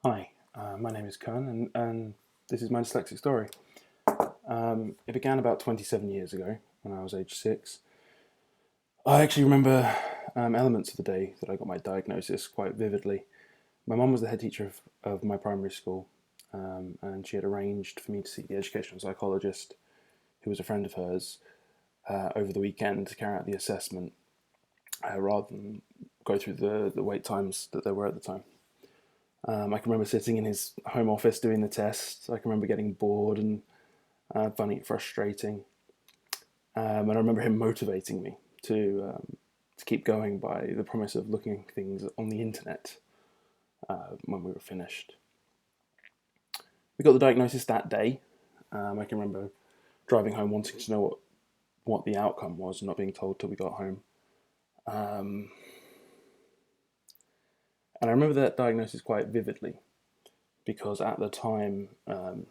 Hi, my name is Kearn, and this is my dyslexic story. It began about 27 years ago when I was age 6. I actually remember elements of the day that I got my diagnosis quite vividly. My mum was the head teacher of my primary school, and she had arranged for me to see the educational psychologist, who was a friend of hers, over the weekend to carry out the assessment rather than go through the wait times that there were at the time. I can remember sitting in his home office doing the test. I can remember getting bored and finding it frustrating. And I remember him motivating me to keep going by the promise of looking at things on the internet when we were finished. We got the diagnosis that day. I can remember driving home wanting to know what the outcome was, and not being told till we got home. And I remember that diagnosis quite vividly because at the time the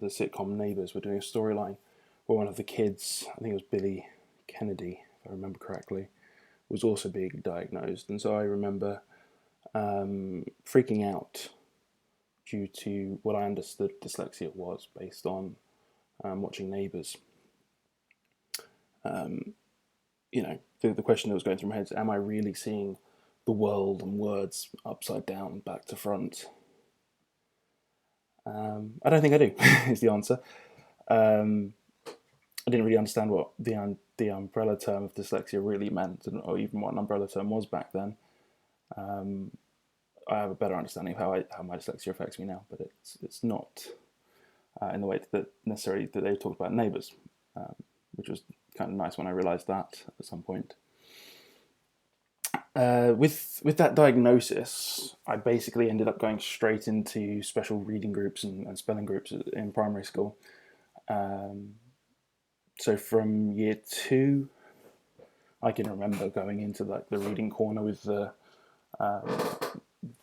sitcom Neighbours were doing a storyline where one of the kids, I think it was Billy Kennedy, if I remember correctly, was also being diagnosed. And so I remember freaking out due to what I understood dyslexia was based on watching Neighbours. The question that was going through my head is, am I really seeing the world and words upside down, back to front? I don't think I do, is the answer. I didn't really understand what the umbrella term of dyslexia really meant, or even what an umbrella term was back then. I have a better understanding of how my dyslexia affects me now, but it's not in the way that necessarily that they talked about Neighbours, which was kind of nice when I realised that at some point. With that diagnosis, I basically ended up going straight into special reading groups and spelling groups in primary school. So from year 2, I can remember going into like the reading corner with the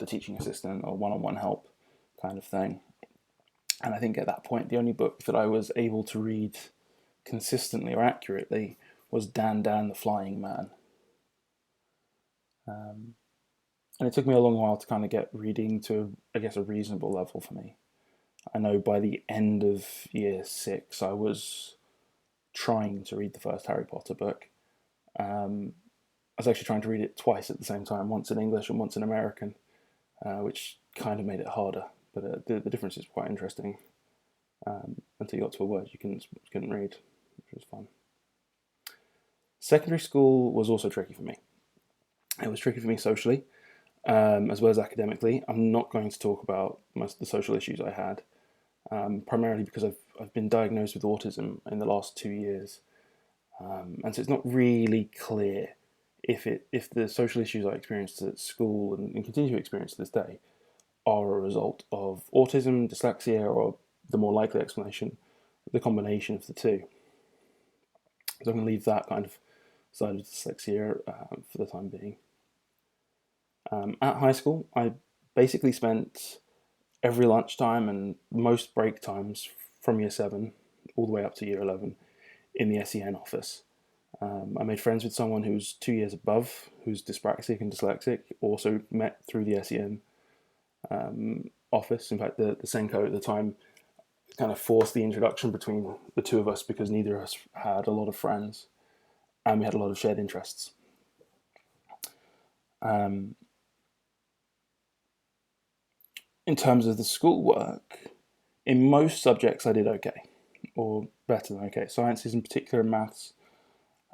teaching assistant or one-on-one help kind of thing. And I think at that point, the only book that I was able to read consistently or accurately was Dan the Flying Man. And it took me a long while to kind of get reading to, I guess, a reasonable level for me. I know by the end of year 6, I was trying to read the first Harry Potter book. I was actually trying to read it twice at the same time, once in English and once in American, which kind of made it harder. But the difference is quite interesting. Until you got to a word you couldn't read, which was fun. Secondary school was also tricky for me. It was tricky for me socially, as well as academically. I'm not going to talk about most of the social issues I had, primarily because I've been diagnosed with autism in the last 2 years, and so it's not really clear if the social issues I experienced at school and continue to experience to this day are a result of autism, dyslexia, or the more likely explanation, the combination of the two. So I'm going to leave that kind of side of dyslexia for the time being. At high school, I basically spent every lunchtime and most break times from year 7 all the way up to year 11 in the SEN office. I made friends with someone who's 2 years above, who's dyspraxic and dyslexic, also met through the SEN office. In fact, the Senko at the time kind of forced the introduction between the two of us because neither of us had a lot of friends and we had a lot of shared interests. In terms of the schoolwork, in most subjects I did okay, or better than okay. Sciences in particular and maths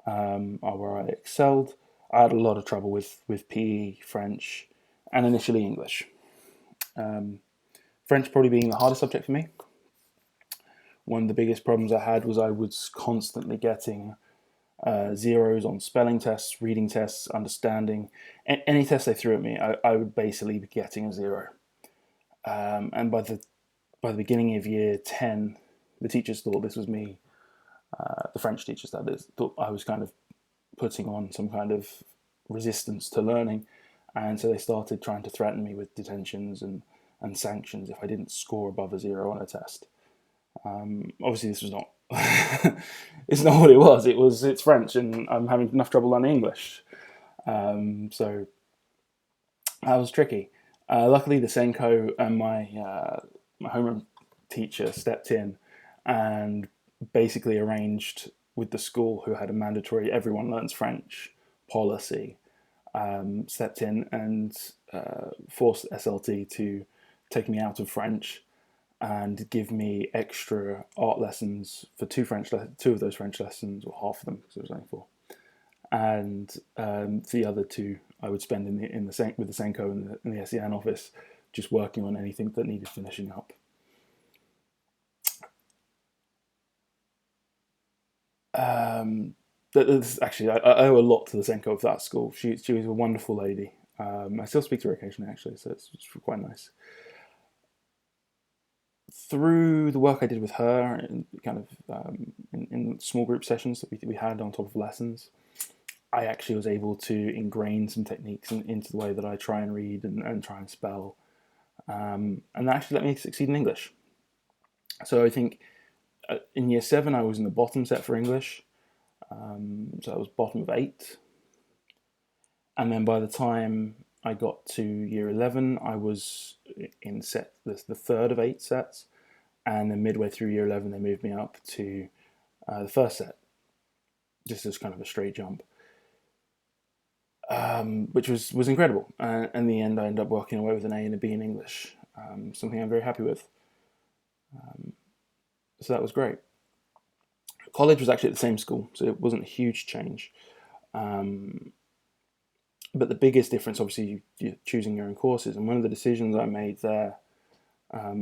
are where I excelled. I had a lot of trouble with PE, French, and initially English. French probably being the hardest subject for me. One of the biggest problems I had was I was constantly getting zeros on spelling tests, reading tests, understanding. Any test they threw at me, I would basically be getting a 0. And by the beginning of year 10, the teachers thought this was me, the French teachers that is, thought I was kind of putting on some kind of resistance to learning. And so they started trying to threaten me with detentions and sanctions if I didn't score above a 0 on a test. Obviously, this was not. It's not what it was. It's French, and I'm having enough trouble learning English. So that was tricky. Luckily, the Senko and my homeroom teacher stepped in and basically arranged with the school, who had a mandatory everyone learns French policy, stepped in and forced SLT to take me out of French and give me extra art lessons for two of those French lessons, or half of them because it was only four, and the other two I would spend with the Senko in the SEN office, just working on anything that needed finishing up. Um, Actually, I owe a lot to the Senko of that school. She was a wonderful lady. I still speak to her occasionally, actually, so it's quite nice. Through the work I did with her, and kind of in small group sessions that we had on top of lessons, I actually was able to ingrain some techniques into the way that I try and read and try and spell, and that actually let me succeed in English. So I think in year seven I was in the bottom set for English, so I was bottom of eight, and then by the time I got to year 11, I was in set the third of eight sets, and then midway through year 11 they moved me up to the first set, just as kind of a straight jump. Which was incredible. In the end, I ended up working away with an A and a B in English, something I'm very happy with. So that was great. College was actually at the same school, so it wasn't a huge change. But the biggest difference, obviously, you're choosing your own courses. And one of the decisions I made there, I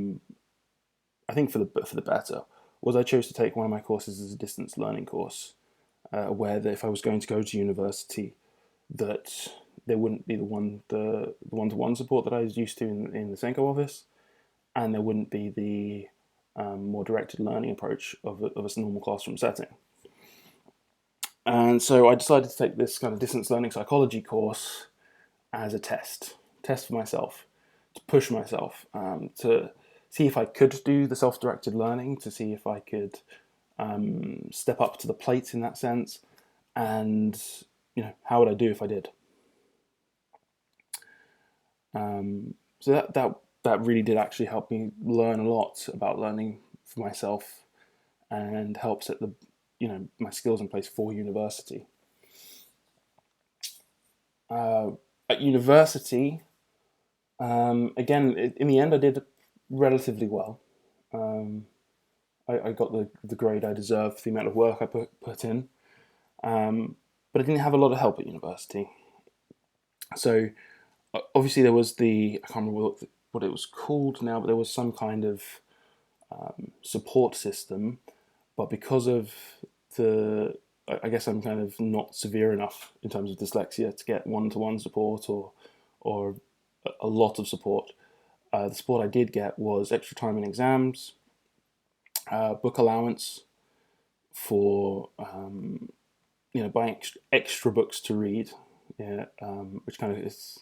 think for the better, was I chose to take one of my courses as a distance learning course, where that if I was going to go to university, that there wouldn't be the one-to-one support that I was used to in the Senko office, and there wouldn't be the more directed learning approach of a normal classroom setting. And so I decided to take this kind of distance learning psychology course as a test for myself, to push myself, to see if I could do the self-directed learning, to see if I could step up to the plate in that sense, and how would I do if I did. So that really did actually help me learn a lot about learning for myself, and help set my skills in place for university. At university, again, in the end, I did relatively well. I got the grade I deserved for the amount of work I put in, but I didn't have a lot of help at university. So obviously there was I can't remember what it was called now, but there was some kind of support system. But because of I guess I'm kind of not severe enough in terms of dyslexia to get one-to-one support or a lot of support. The support I did get was extra time in exams, book allowance for buying extra books to read. Yeah, which kind of is,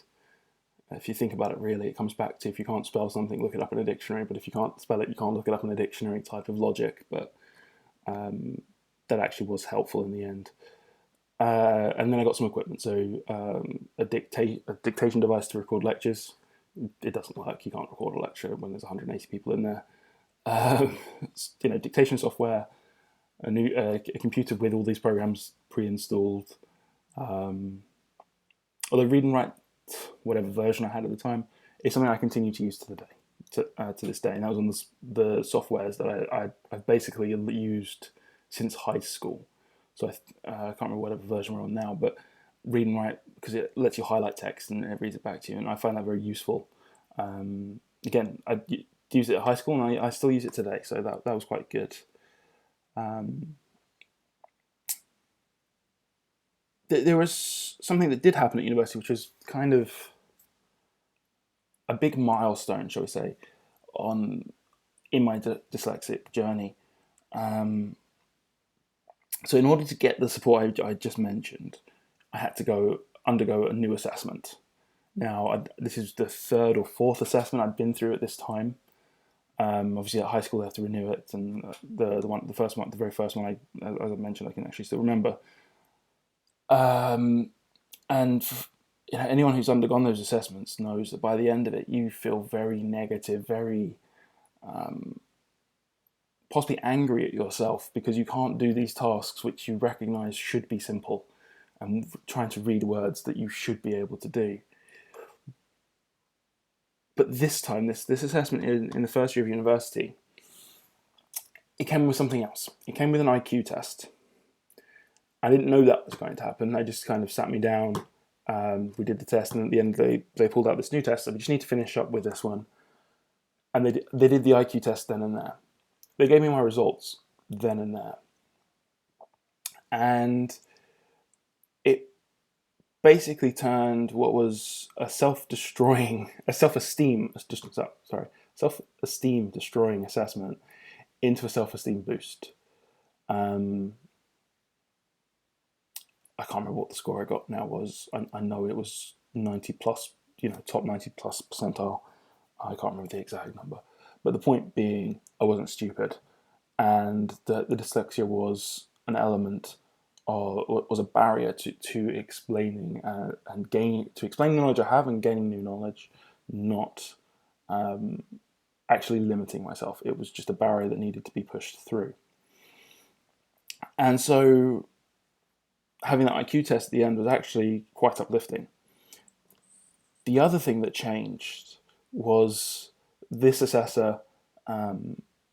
if you think about it, really, it comes back to, if you can't spell something, look it up in a dictionary. But if you can't spell it, you can't look it up in a dictionary type of logic. But that actually was helpful in the end. And then I got some equipment, so a dictation device to record lectures. It doesn't work. You can't record a lecture when there's 180 people in there. Dictation software, a computer with all these programs pre-installed. Although read and write, whatever version I had at the time, is something I continue to use to this day. And that was on the softwares that I've basically used since high school. So I can't remember whatever version we're on now, but read and write, because it lets you highlight text and it reads it back to you, and I find that very useful. Again, I used it at high school, and I still use it today, so that was quite good. There was something that did happen at university, which was kind of a big milestone, shall we say, in my dyslexic journey. So in order to get the support I just mentioned, I had to undergo a new assessment. Now, this is the third or fourth assessment I'd been through at this time. Obviously, at high school they have to renew it, and the very first one, as I mentioned, I can actually still remember. And anyone who's undergone those assessments knows that by the end of it, you feel very negative, very possibly angry at yourself because you can't do these tasks which you recognise should be simple, and trying to read words that you should be able to do. But this time, this assessment in the first year of university, it came with something else. It came with an IQ test. I didn't know that was going to happen. They just kind of sat me down. We did the test, and at the end, they pulled out this new test. So we just need to finish up with this one. And they did the IQ test then and there. They gave me my results then and there. And it basically turned what was a self-esteem destroying assessment into a self-esteem boost. I can't remember what the score I got now was. I know it was 90 plus, top 90 plus percentile. I can't remember the exact number. But the point being, I wasn't stupid. And the dyslexia was an element, or was a barrier to explaining to explaining the knowledge I have and gaining new knowledge, not actually limiting myself. It was just a barrier that needed to be pushed through. And so having that IQ test at the end was actually quite uplifting. The other thing that changed was this assessor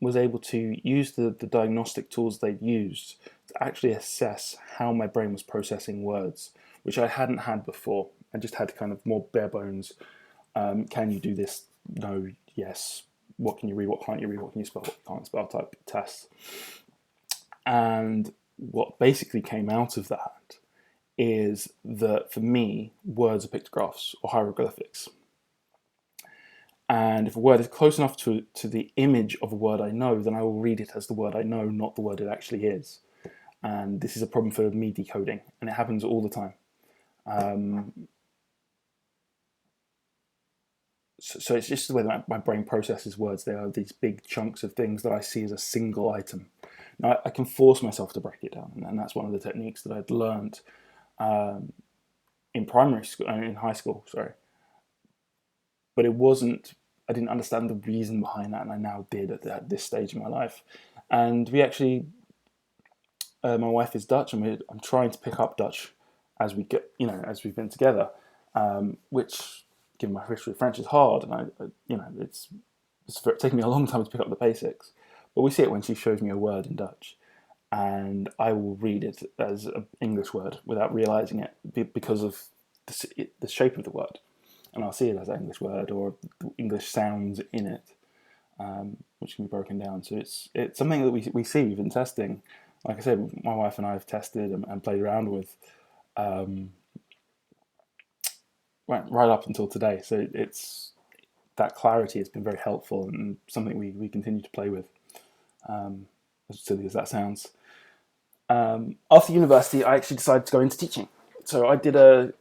was able to use the diagnostic tools they'd used to actually assess how my brain was processing words, which I hadn't had before. I just had kind of more bare bones. Can you do this? No, yes. What can you read? What can't you read? What can you spell? What can't spell? Type tests. And what basically came out of that is that for me, words are pictographs or hieroglyphics. And if a word is close enough to the image of a word I know, then I will read it as the word I know, not the word it actually is. And this is a problem for me decoding, and it happens all the time. So it's just the way that my brain processes words. They are these big chunks of things that I see as a single item. Now, I can force myself to break it down, and that's one of the techniques that I'd learned in primary school, in high school, sorry. But I didn't understand the reason behind that, and I now did at this stage in my life. And we actually, my wife is Dutch, and I'm trying to pick up Dutch as we get, as we've been together, which, given my history of French, is hard, and it's taken me a long time to pick up the basics. But we see it when she shows me a word in Dutch, and I will read it as an English word without realizing it because of the shape of the word. And I'll see it as an English word or English sounds in it, which can be broken down. So it's something that we see even testing. Like I said, my wife and I have tested and played around with right up until today. So it's that clarity has been very helpful and something we continue to play with, as silly as that sounds. After university, I actually decided to go into teaching. So I did a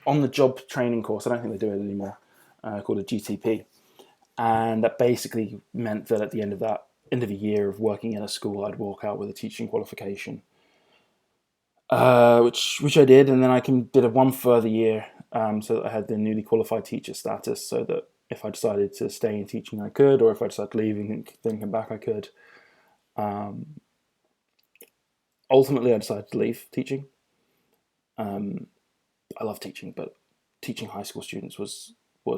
on-the-job training course. I don't think they do it anymore, called a GTP. And that basically meant that at the end of a year of working in a school, I'd walk out with a teaching qualification, which I did. And then I did one further year, so that I had the newly qualified teacher status, so that if I decided to stay in teaching, I could, or if I decided to leave and then come back, I could. Ultimately, I decided to leave teaching. I love teaching, but teaching high school students was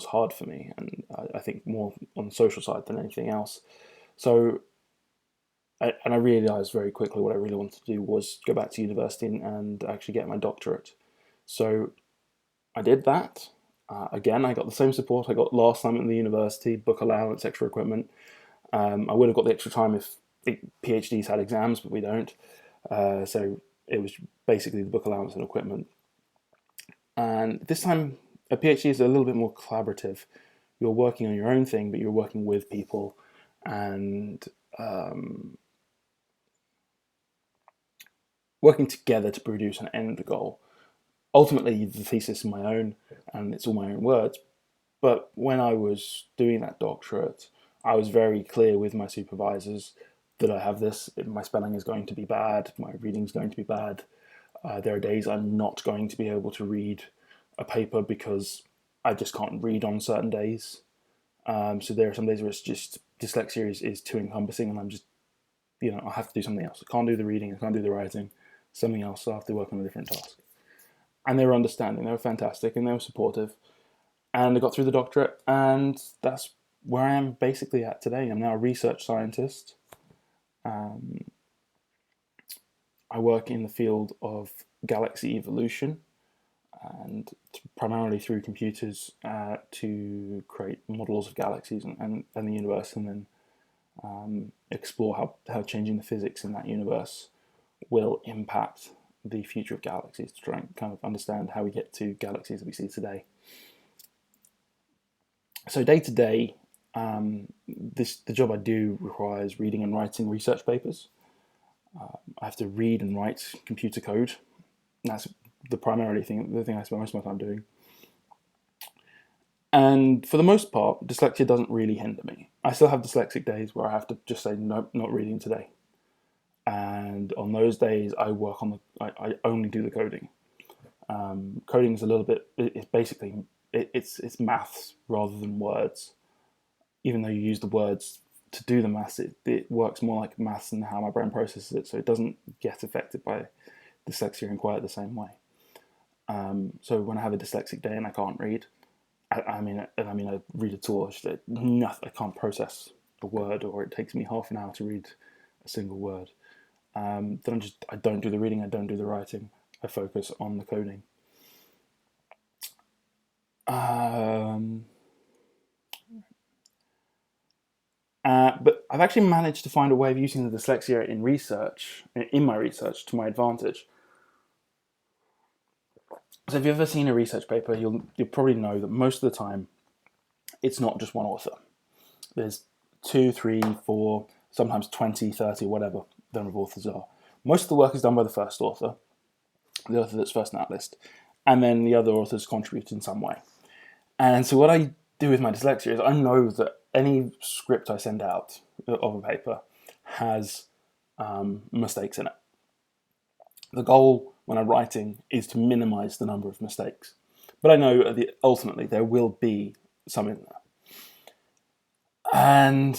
hard for me, and I think more on the social side than anything else. So, I realised very quickly what I really wanted to do was go back to university and actually get my doctorate. So, I did that. Again, I got the same support I got last time at the university: book allowance, extra equipment. I would have got the extra time if PhDs had exams, but we don't. So it was basically the book allowance and equipment. And this time, a PhD is a little bit more collaborative. You're working on your own thing, but you're working with people and working together to produce an end goal. Ultimately, the thesis is my own, and it's all my own words. But when I was doing that doctorate, I was very clear with my supervisors that I have this. My spelling is going to be bad. My reading is going to be bad. There are days I'm not going to be able to read a paper because I just can't read on certain days. So there are some days where it's just dyslexia is too encompassing, and I'm just, I have to do something else. I can't do the reading, I can't do the writing, something else. So I have to work on a different task. And they were understanding, they were fantastic, and they were supportive. And I got through the doctorate, and that's where I am basically at today. I'm now a research scientist. I work in the field of galaxy evolution, and primarily through computers to create models of galaxies and the universe, and then explore how changing the physics in that universe will impact the future of galaxies, to try and kind of understand how we get to galaxies that we see today. So day to day, the job I do requires reading and writing research papers. I have to read and write computer code. That's the thing I spend most of my time doing. And for the most part, dyslexia doesn't really hinder me. I still have dyslexic days where I have to just say, nope, not reading today. And on those days, I only do the coding. Coding is a little bit, it's basically, it's maths rather than words. Even though you use the words to do the maths, it works more like maths and how my brain processes it, so it doesn't get affected by dyslexia in quite the same way. So when I have a dyslexic day and I can't read, I read at all, I can't process a word, or it takes me half an hour to read a single word. Then I don't do the reading, I don't do the writing, I focus on the coding. But I've actually managed to find a way of using the dyslexia in my research, to my advantage. So if you've ever seen a research paper, you'll probably know that most of the time, it's not just one author. There's 2, 3, 4, sometimes 20, 30, whatever the number of authors are. Most of the work is done by the first author, the author that's first in that list, and then the other authors contribute in some way. And so what I do with my dyslexia is I know that any script I send out of a paper has mistakes in it. The goal when I'm writing is to minimize the number of mistakes. But I know ultimately there will be some in there. And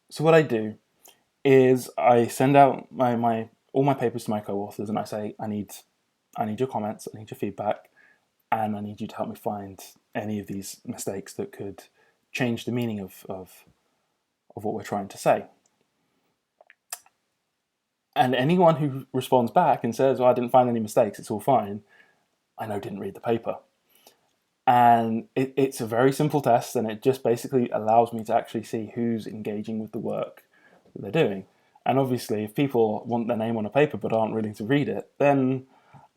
so what I do is I send out all my papers to my co-authors, and I say, I need your comments, I need your feedback, and I need you to help me find any of these mistakes that could change the meaning of what we're trying to say. And anyone who responds back and says, well, I didn't find any mistakes, it's all fine, I know didn't read the paper. And it's a very simple test, and it just basically allows me to actually see who's engaging with the work that they're doing. And obviously, if people want their name on a paper but aren't willing to read it, then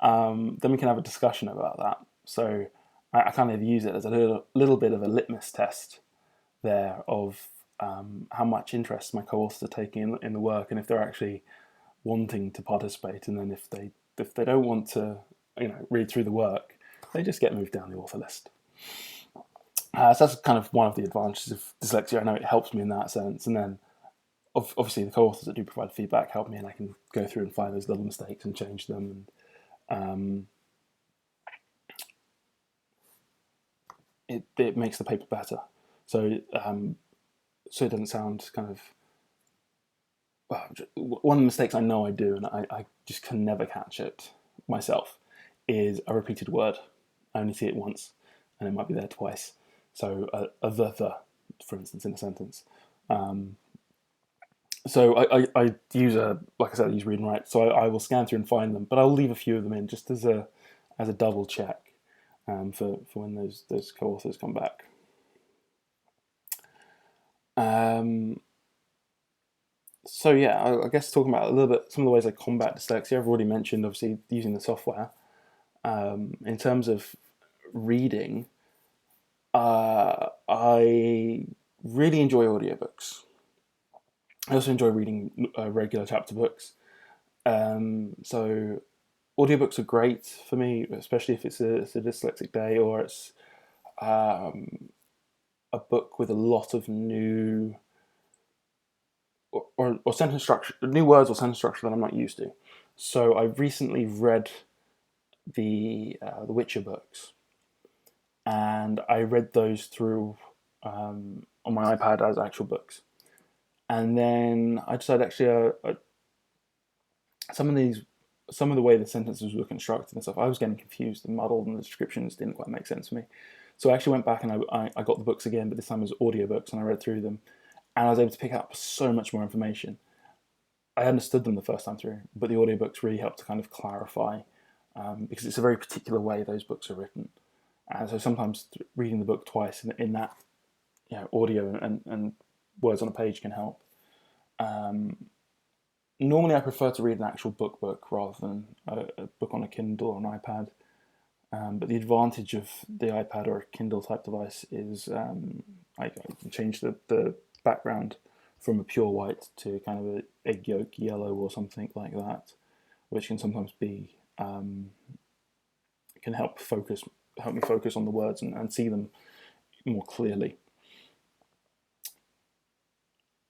we can have a discussion about that. So I kind of use it as a little bit of a litmus test there of how much interest my co-authors are taking in the work, and if they're actually wanting to participate. And then if they don't want to, read through the work, they just get moved down the author list. So that's kind of one of the advantages of dyslexia. I know it helps me in that sense. And then obviously the co-authors that do provide feedback help me, and I can go through and find those little mistakes and change them. And it makes the paper better. So it doesn't sound kind of... one of the mistakes I know I do, and I just can never catch it myself, is a repeated word. I only see it once, and it might be there twice. So the, for instance, in a sentence. So I use like I said, I use read and write. So I will scan through and find them, but I'll leave a few of them in just as a double check for when those co-authors come back. So yeah, I guess talking about a little bit some of the ways I combat dyslexia. I've already mentioned, obviously, using the software. In terms of reading, I really enjoy audiobooks. I also enjoy reading regular chapter books. So audiobooks are great for me, especially if it's a dyslexic day, or it's a book with a lot of new or sentence structure, new words or sentence structure that I'm not used to. So I recently read the Witcher books, and I read those through on my iPad as actual books. And then I decided actually some of these, some of the way the sentences were constructed and stuff, I was getting confused and muddled, and the descriptions didn't quite make sense to me. So I actually went back and I got the books again, but this time as audiobooks, and I read through them, and I was able to pick up so much more information. I understood them the first time through, but the audiobooks really helped to kind of clarify, because it's a very particular way those books are written. And so sometimes reading the book twice in that, audio and words on a page can help. Normally, I prefer to read an actual book rather than a book on a Kindle or an iPad. But the advantage of the iPad or a Kindle type device is I can change the background from a pure white to kind of an egg yolk yellow or something like that, which can sometimes be can help me focus on the words and see them more clearly.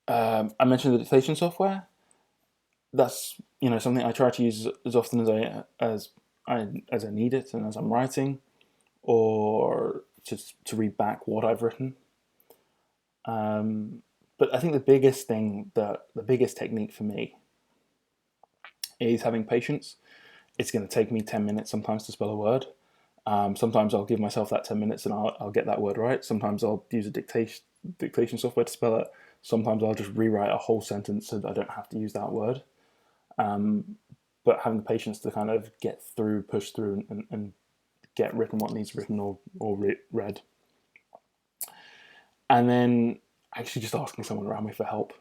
I mentioned the dictation software. That's something I try to use as often as I need it, and as I'm writing, or just to read back what I've written. But I think the biggest technique for me is having patience. It's going to take me 10 minutes sometimes to spell a word. Sometimes I'll give myself that 10 minutes and I'll get that word right. Sometimes I'll use a dictation software to spell it. Sometimes I'll just rewrite a whole sentence so that I don't have to use that word. But having the patience to kind of push through and get written what needs written or read. And then actually just asking someone around me for help.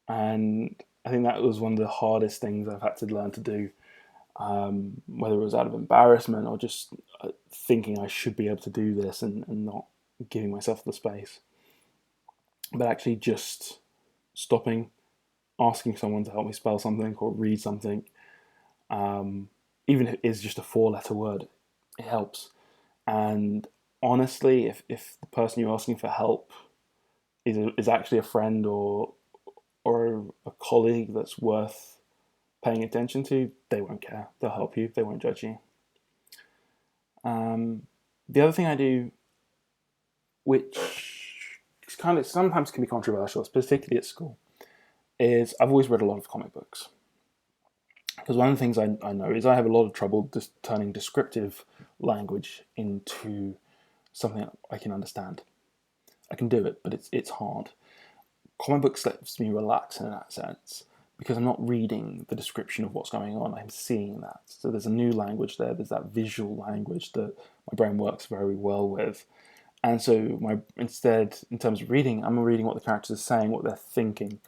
And I think that was one of the hardest things I've had to learn to do, whether it was out of embarrassment or just thinking I should be able to do this and not giving myself the space. But actually just stopping, asking someone to help me spell something or read something, even if it is just a 4-letter word, it helps. And honestly, if the person you're asking for help is actually a friend or a colleague that's worth paying attention to, they won't care. They'll help you. They won't judge you. The other thing I do, which is kind of sometimes can be controversial, particularly at school, is I've always read a lot of comic books. Because one of the things I know is I have a lot of trouble just turning descriptive language into something I can understand. I can do it, but it's hard. Comic books lets me relax in that sense because I'm not reading the description of what's going on. I'm seeing that. So there's a new language there. There's that visual language that my brain works very well with. And so instead, in terms of reading, I'm reading what the characters are saying, what they're thinking.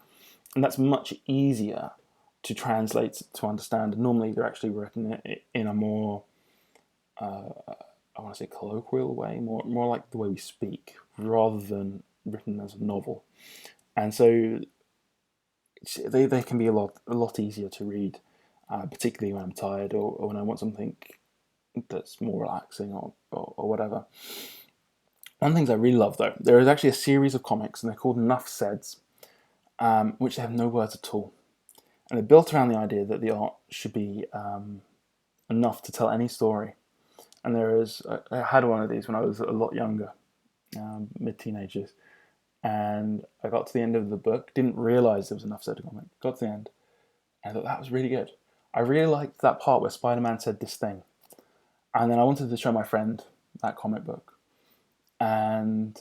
And that's much easier to translate to understand. Normally, they're actually written in a more, I want to say colloquial way, more like the way we speak, rather than written as a novel. And so they can be a lot easier to read, particularly when I'm tired or when I want something that's more relaxing or whatever. One of the things I really love, though, there is actually a series of comics, and they're called Enough Saids, which they have no words at all. And they're built around the idea that the art should be enough to tell any story. And I had one of these when I was a lot younger, mid-teenagers, and I got to the end of the book, didn't realise there was enough said comic, got to the end, and I thought that was really good. I really liked that part where Spider-Man said this thing, and then I wanted to show my friend that comic book, and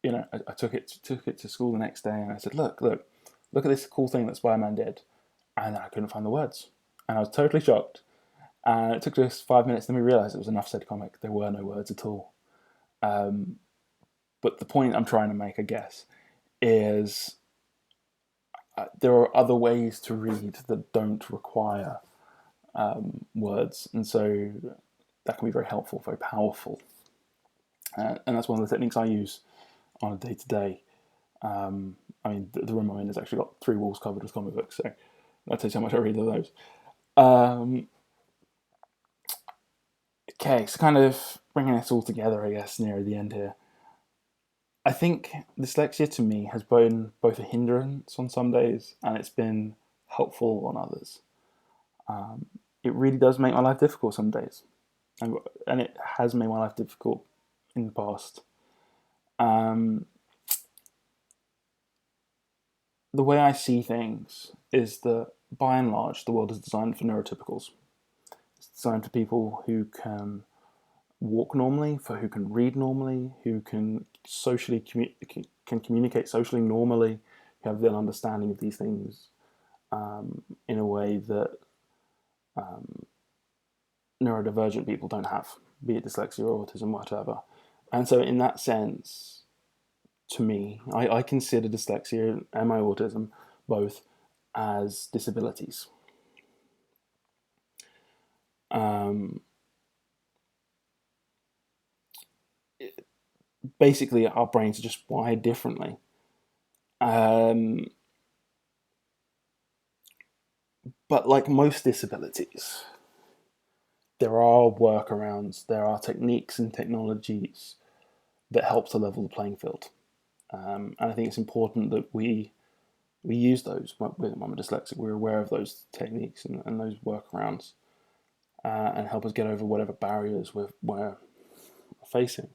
I took it to school the next day, and I said, look at this cool thing that Spider-Man did, and then I couldn't find the words, and I was totally shocked. And it took us 5 minutes, then we realised it was enough said comic. There were no words at all. But the point I'm trying to make, I guess, is there are other ways to read that don't require words, and so that can be very helpful, very powerful. And that's one of the techniques I use on a day-to-day. I mean, the room I'm in has actually got 3 walls covered with comic books, so that tells you how much I read of those. Okay, so kind of bringing this all together, I guess, near the end here. I think dyslexia to me has been both a hindrance on some days and it's been helpful on others. It really does make my life difficult some days. and it has made my life difficult in the past. Um, the way I see things is that, by and large, the world is designed for neurotypicals. It's designed for people who can walk normally, for who can read normally, who can can communicate socially normally, who have an understanding of these things in a way that neurodivergent people don't have, be it dyslexia or autism, whatever. And so, in that sense, to me, I consider dyslexia and my autism both as disabilities. Um, Basically, our brains are just wired differently. Um, but like most disabilities, there are workarounds, there are techniques and technologies that help to level the playing field. And I think it's important that we use those when we're dyslexic. We're aware of those techniques and those workarounds and help us get over whatever barriers we're facing.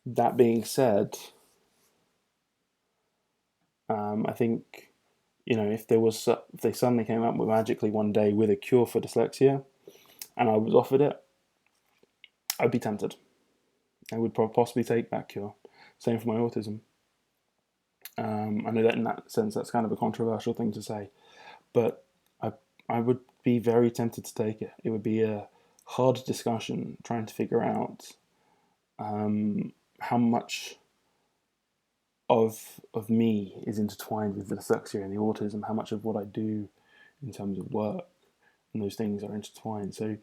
That being said, I think if they suddenly came up with magically one day with a cure for dyslexia, and I was offered it, I'd be tempted. I would possibly take that cure. Same for my autism. I know that in that sense that's kind of a controversial thing to say, but I would be very tempted to take it. It would be a hard discussion trying to figure out how much of me is intertwined with the dyslexia and the autism, how much of what I do in terms of work and those things are intertwined. So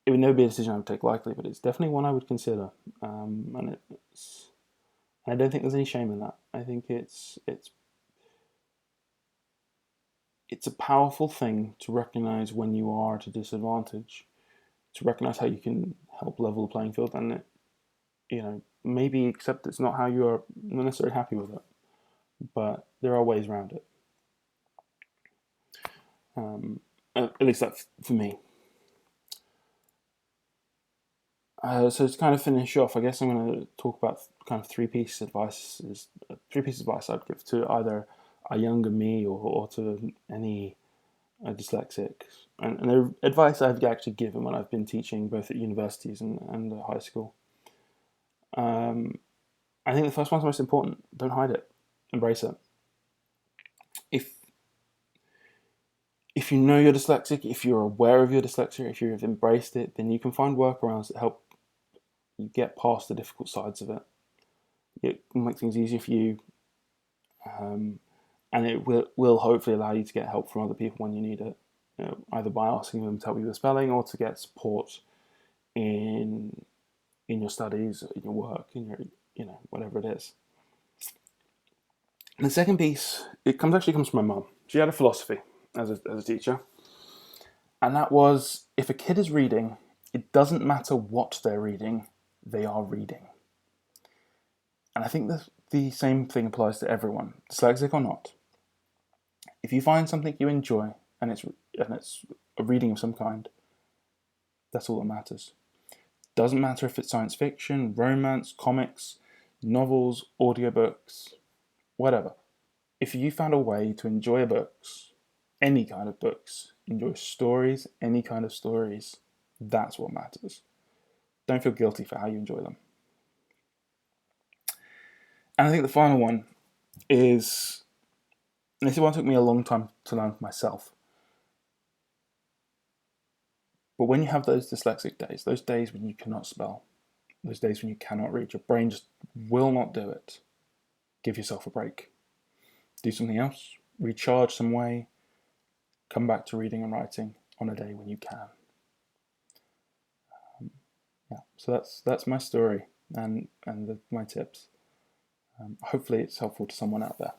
it would never be a decision I would take lightly, but it's definitely one I would consider. And I don't think there's any shame in that. I think it's a powerful thing to recognize when you are at a disadvantage, to recognize how you can help level the playing field, and maybe accept it's not how you are not necessarily happy with it, but there are ways around it. At least that's for me. So to kind of finish off, I guess I'm going to talk about kind of three pieces of advice I'd give to either a younger me or to any dyslexic, and the advice I've actually given when I've been teaching both at universities and high school. I think the first one's most important. Don't hide it. Embrace it. If if you know you're dyslexic, if you're aware of your dyslexia, if you've embraced it, then you can find workarounds that help you get past the difficult sides of it. It will make things easier for you, and it will hopefully allow you to get help from other people when you need it, either by asking them to help you with spelling or to get support in your studies, in your work, in your whatever it is. And the second piece, actually comes from my mum. She had a philosophy as a teacher, and that was, if a kid is reading, it doesn't matter what they're reading, they are reading. And I think the same thing applies to everyone, dyslexic or not. If you find something you enjoy and it's a reading of some kind, that's all that matters. Doesn't matter if it's science fiction, romance, comics, novels, audiobooks, whatever. If you found a way to enjoy books, any kind of books, enjoy stories, any kind of stories, that's what matters. Don't feel guilty for how you enjoy them. And I think the final one is, and this one took me a long time to learn for myself, but when you have those dyslexic days, those days when you cannot spell, those days when you cannot read, your brain just will not do it, give yourself a break. Do something else, recharge some way, come back to reading and writing on a day when you can. So that's my story and my tips. Hopefully it's helpful to someone out there.